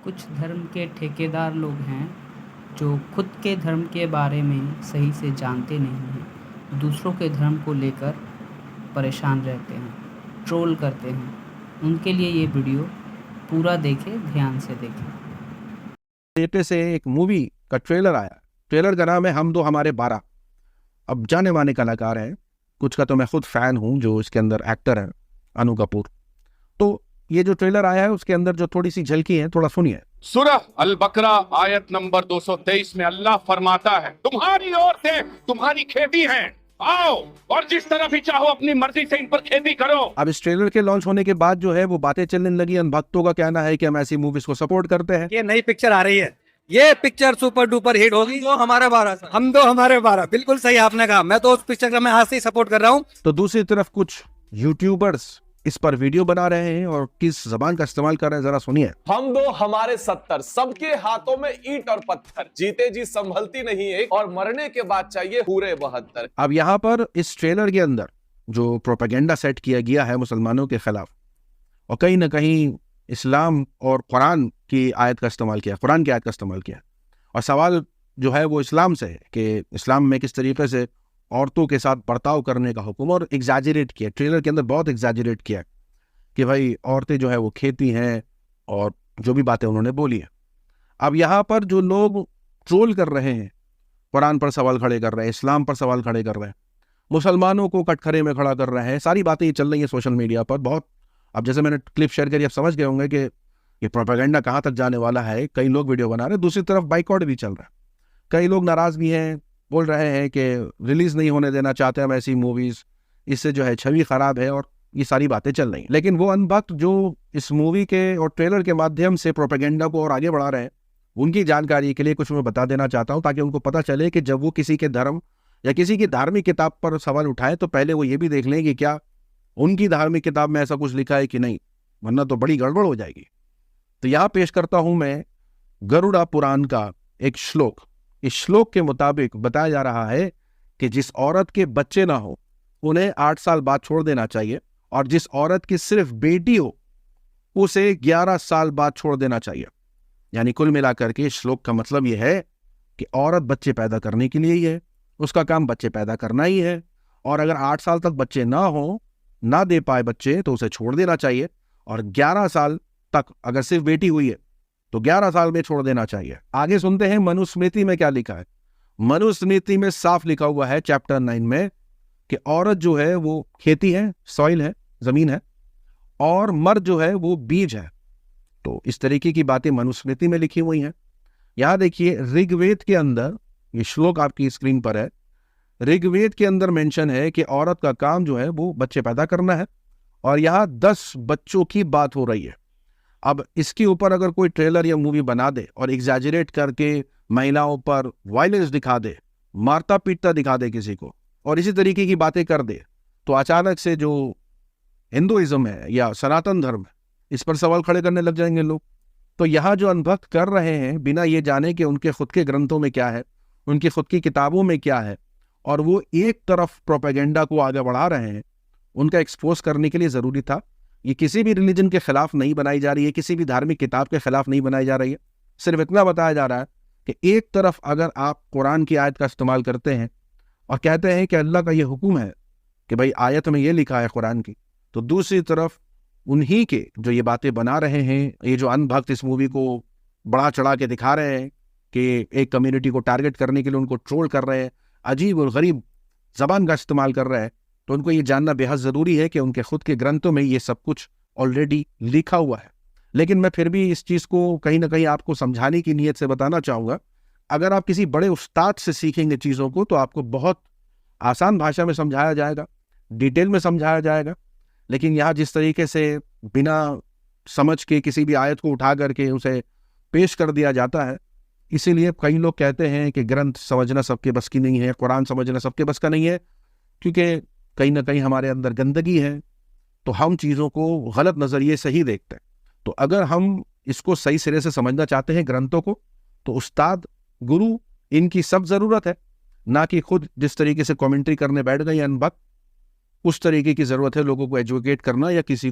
कुछ धर्म के ठेकेदार लोग हैं जो खुद के धर्म के बारे में सही से जानते नहीं हैं, दूसरों के धर्म को लेकर परेशान रहते हैं, ट्रोल करते हैं। उनके लिए ये वीडियो पूरा देखें, ध्यान से देखें। थिएटर से एक मूवी का ट्रेलर आया। ट्रेलर का नाम है हम दो हमारे 12। अब जाने माने कलाकार हैं, कुछ का तो मैं खुद फैन हूं, जो इसके अंदर एक्टर है अनु कपूर। तो ये जो ट्रेलर आया है उसके अंदर जो थोड़ी सी झलकी है, थोड़ा सुनिए। सूरह अल बकरा आयत नंबर 223 में अल्लाह फरमाता है, तुम्हारी औरतें तुम्हारी खेती हैं, आओ और जिस तरह भी चाहो अपनी मर्जी से इन पर खेती करो। अब इस ट्रेलर के लॉन्च होने के बाद जो है वो बातें चलने लगी। भक्तों का कहना है कि हम ऐसी मूवीज को सपोर्ट करते हैं। ये नई पिक्चर आ रही है, ये पिक्चर सुपर डुपर हिट होगी। जो हमारे 12 हम दो हमारे 12, बिल्कुल सही आपने कहा। मैं तो उस पिक्चर का मैं आज से ही सपोर्ट कर रहा हूँ। तो दूसरी तरफ कुछ यूट्यूबर्स इस पर वीडियो बना रहे हैं और किस जबान का इस्तेमाल कर रहे हैं, जरा सुनिए। हम दो हमारे 70, सबके हाथों में ईंट और पत्थर, जीते जी संभलती नहीं एक, और मरने के बाद चाहिए पूरे 72। अब यहाँ पर इस ट्रेलर के अंदर जो प्रोपेगेंडा सेट किया गया है मुसलमानों के खिलाफ, और कहीं ना कहीं इस्लाम और कुरान की आयत का इस्तेमाल किया, कुरान की आयत का इस्तेमाल किया। और सवाल जो है वो इस्लाम से है कि इस्लाम में किस तरीके से औरतों के साथ बर्ताव करने का हुक्म, और एग्जैजरेट किया ट्रेलर के अंदर, बहुत एग्जैजरेट किया कि भाई औरतें जो है वो खेती हैं, और जो भी बातें उन्होंने बोली है। अब यहाँ पर जो लोग ट्रोल कर रहे हैं, कुरान पर सवाल खड़े कर रहे हैं, इस्लाम पर सवाल खड़े कर रहे हैं, मुसलमानों को कटघरे में खड़ा कर रहे हैं, सारी बातें ये चल रही हैं सोशल मीडिया पर बहुत। अब जैसे मैंने क्लिप शेयर करी, आप समझ गए होंगे कि ये प्रोपेगेंडा कहाँ तक जाने वाला है। कई लोग वीडियो बना रहे हैं, दूसरी तरफ बाइकआउट भी चल रहा है। कई लोग नाराज भी हैं, बोल रहे हैं कि रिलीज नहीं होने देना चाहते हम ऐसी मूवीज, इससे जो है छवि खराब है, और ये सारी बातें चल रही हैं। लेकिन वो अनभक्त जो इस मूवी के और ट्रेलर के माध्यम से प्रोपेगेंडा को और आगे बढ़ा रहे हैं, उनकी जानकारी के लिए कुछ मैं बता देना चाहता हूं, ताकि उनको पता चले कि जब वो किसी के धर्म या किसी की धार्मिक किताब पर सवाल उठाए तो पहले वो ये भी देख लें कि क्या उनकी धार्मिक किताब में ऐसा कुछ लिखा है कि नहीं, वरना तो बड़ी गड़बड़ हो जाएगी। तो यहाँ पेश करता हूं मैं गरुड़ा पुराण का एक श्लोक। इस श्लोक के मुताबिक बताया जा रहा है कि जिस औरत के बच्चे ना हो उन्हें 8 साल बाद छोड़ देना चाहिए, और जिस औरत की सिर्फ बेटी हो उसे 11 साल बाद छोड़ देना चाहिए। यानी कुल मिलाकर के श्लोक का मतलब यह है कि औरत बच्चे पैदा करने के लिए ही है, उसका काम बच्चे पैदा करना ही है, और अगर 8 साल तक बच्चे ना हो, ना दे पाए बच्चे, तो उसे छोड़ देना चाहिए। और 11 साल तक अगर सिर्फ बेटी हुई है तो 11 साल में छोड़ देना चाहिए। आगे सुनते हैं मनुस्मृति में क्या लिखा है। मनुस्मृति में साफ लिखा हुआ है चैप्टर 9 में कि औरत जो है वो खेती है, सॉइल है, जमीन है, और मर्द जो है वो बीज है। तो इस तरीके की बातें मनुस्मृति में लिखी हुई हैं। यहां देखिए ऋग्वेद के अंदर, ये श्लोक आपकी स्क्रीन पर है, ऋग्वेद के अंदर मेंशन है कि औरत का काम जो है वो बच्चे पैदा करना है, और यहाँ 10 बच्चों की बात हो रही है। अब इसके ऊपर अगर कोई ट्रेलर या मूवी बना दे और एग्जैजरेट करके महिलाओं पर वायलेंस दिखा दे, मारता पीटता दिखा दे किसी को, और इसी तरीके की बातें कर दे, तो अचानक से जो हिंदुइज्म है या सनातन धर्म है, इस पर सवाल खड़े करने लग जाएंगे लोग। तो यहाँ जो अनभक्त कर रहे हैं बिना ये जाने कि उनके खुद के ग्रंथों में क्या है, उनकी खुद की किताबों में क्या है, और वो एक तरफ प्रोपेगेंडा को आगे बढ़ा रहे हैं, उनका एक्सपोज करने के लिए जरूरी था। ये किसी भी रिलीजन के खिलाफ नहीं बनाई जा रही है, किसी भी धार्मिक किताब के खिलाफ नहीं बनाई जा रही है। सिर्फ इतना बताया जा रहा है कि एक तरफ अगर आप कुरान की आयत का इस्तेमाल करते हैं और कहते हैं कि अल्लाह का ये हुक्म है कि भाई आयत में ये लिखा है कुरान की, तो दूसरी तरफ उन्हीं के जो ये बातें बना रहे हैं, ये जो अनभक्त इस मूवी को बढ़ा चढ़ा के दिखा रहे हैं कि एक कम्युनिटी को टारगेट करने के लिए उनको ट्रोल कर रहे हैं, अजीब और गरीब जबान का इस्तेमाल कर रहे हैं, तो उनको ये जानना बेहद ज़रूरी है कि उनके खुद के ग्रंथों में ये सब कुछ ऑलरेडी लिखा हुआ है। लेकिन मैं फिर भी इस चीज़ को कहीं ना कहीं आपको समझाने की नीयत से बताना चाहूँगा। अगर आप किसी बड़े उस्ताद से सीखेंगे चीज़ों को, तो आपको बहुत आसान भाषा में समझाया जाएगा, डिटेल में समझाया जाएगा। लेकिन यहाँ जिस तरीके से बिना समझ के किसी भी आयत को उठा करके उसे पेश कर दिया जाता है, इसीलिए कई लोग कहते हैं कि ग्रंथ समझना सबके बस की नहीं है, कुरान समझना सबके बस का नहीं है, क्योंकि कहीं ना कहीं हमारे अंदर गंदगी है, तो हम चीज़ों को गलत नज़रिए से ही देखते हैं। तो अगर हम इसको सही सिरे से समझना चाहते हैं ग्रंथों को, तो उस्ताद, गुरु, इनकी सब ज़रूरत है, ना कि खुद जिस तरीके से कमेंट्री करने बैठ गए अनभक्त, उस तरीके की ज़रूरत है लोगों को एजुकेट करना या किसी